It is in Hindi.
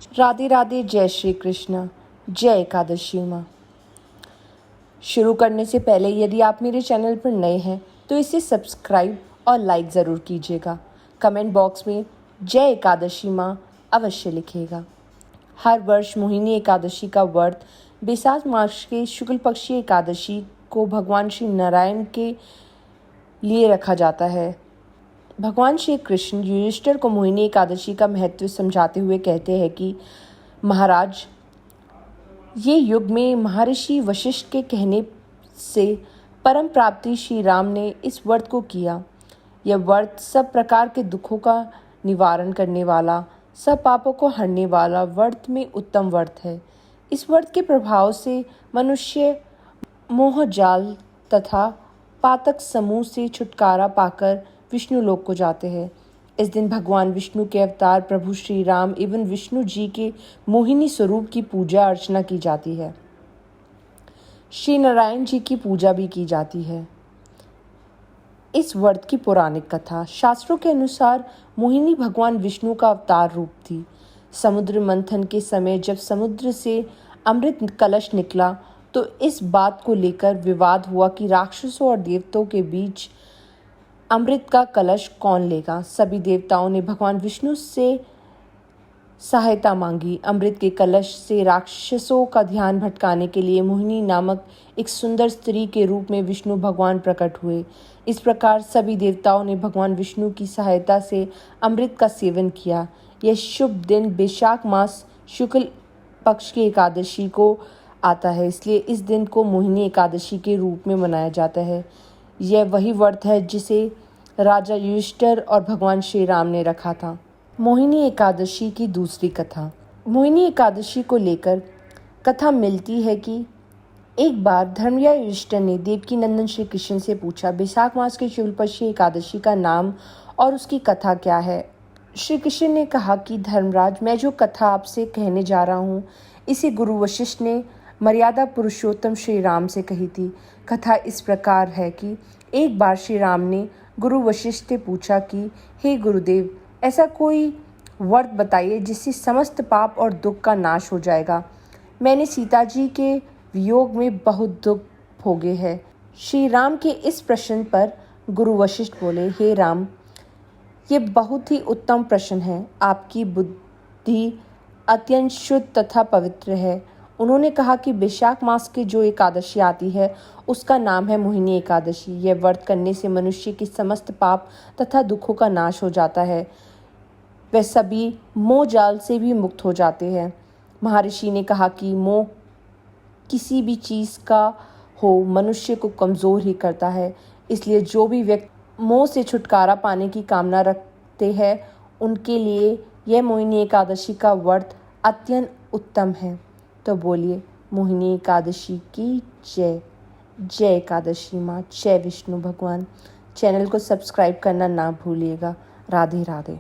राधे राधे, जय श्री कृष्ण, जय एकादशी माँ। शुरू करने से पहले यदि आप मेरे चैनल पर नए हैं तो इसे सब्सक्राइब और लाइक ज़रूर कीजिएगा। कमेंट बॉक्स में जय एकादशी माँ अवश्य लिखिएगा। हर वर्ष मोहिनी एकादशी का व्रत बैसाख मास के शुक्ल पक्षी एकादशी को भगवान श्री नारायण के लिए रखा जाता है। भगवान श्री कृष्ण युधिष्ठिर को मोहिनी एकादशी का महत्व समझाते हुए कहते हैं कि महाराज, ये युग में महर्षि वशिष्ठ के कहने से परम प्राप्ति श्री राम ने इस व्रत को किया। यह व्रत सब प्रकार के दुखों का निवारण करने वाला, सब पापों को हरने वाला व्रत में उत्तम व्रत है। इस व्रत के प्रभाव से मनुष्य मोह जाल तथा पातक समूह से छुटकारा पाकर विष्णु लोक को जाते हैं। इस दिन भगवान विष्णु के अवतार प्रभु श्री राम एवं विष्णु जी के मोहिनी स्वरूप की पूजा अर्चना की जाती है। श्री नारायण जी की पूजा भी की जाती है। इस व्रत की पौराणिक कथा। शास्त्रों के अनुसार मोहिनी भगवान विष्णु का अवतार रूप थी। समुद्र मंथन के समय जब समुद्र से अमृत कलश निकला तो इस बात को लेकर विवाद हुआ कि राक्षसों और देवताओं के बीच अमृत का कलश कौन लेगा। सभी देवताओं ने भगवान विष्णु से सहायता मांगी। अमृत के कलश से राक्षसों का ध्यान भटकाने के लिए मोहिनी नामक एक सुंदर स्त्री के रूप में विष्णु भगवान प्रकट हुए। इस प्रकार सभी देवताओं ने भगवान विष्णु की सहायता से अमृत का सेवन किया। यह शुभ दिन बैसाख मास शुक्ल पक्ष की एकादशी को आता है, इसलिए इस दिन को मोहिनी एकादशी के रूप में मनाया जाता है। यह वही व्रत है जिसे राजा युधिष्ठिर और भगवान श्री राम ने रखा था। मोहिनी एकादशी की दूसरी कथा। मोहिनी एकादशी को लेकर कथा मिलती है कि एक बार धर्मराज युधिष्ठिर ने देवकी नंदन श्री कृष्ण से पूछा, बैसाख मास की शुक्ल पक्ष एकादशी का नाम और उसकी कथा क्या है। श्री कृष्ण ने कहा कि धर्मराज, मैं जो कथा आपसे कहने जा रहा हूँ इसे गुरु वशिष्ठ ने मर्यादा पुरुषोत्तम श्री राम से कही थी। कथा इस प्रकार है कि एक बार श्री राम ने गुरु वशिष्ठ से पूछा कि हे गुरुदेव, ऐसा कोई व्रत बताइए जिससे समस्त पाप और दुख का नाश हो जाएगा। मैंने सीता जी के वियोग में बहुत दुख भोगे हैं। श्री राम के इस प्रश्न पर गुरु वशिष्ठ बोले, हे राम, ये बहुत ही उत्तम प्रश्न है। आपकी बुद्धि अत्यंत शुद्ध तथा पवित्र है। उन्होंने कहा कि बैसाख मास की जो एकादशी आती है उसका नाम है मोहिनी एकादशी। यह व्रत करने से मनुष्य के समस्त पाप तथा दुखों का नाश हो जाता है। वह सभी मोह जाल से भी मुक्त हो जाते हैं। महर्षि ने कहा कि मोह किसी भी चीज़ का हो मनुष्य को कमज़ोर ही करता है, इसलिए जो भी व्यक्ति मोह से छुटकारा पाने की कामना रखते हैं उनके लिए यह मोहिनी एकादशी का व्रत अत्यंत उत्तम है। तो बोलिए मोहिनी एकादशी की जय। जय एकादशी माँ, जय विष्णु भगवान। चैनल को सब्सक्राइब करना ना भूलिएगा। राधे राधे।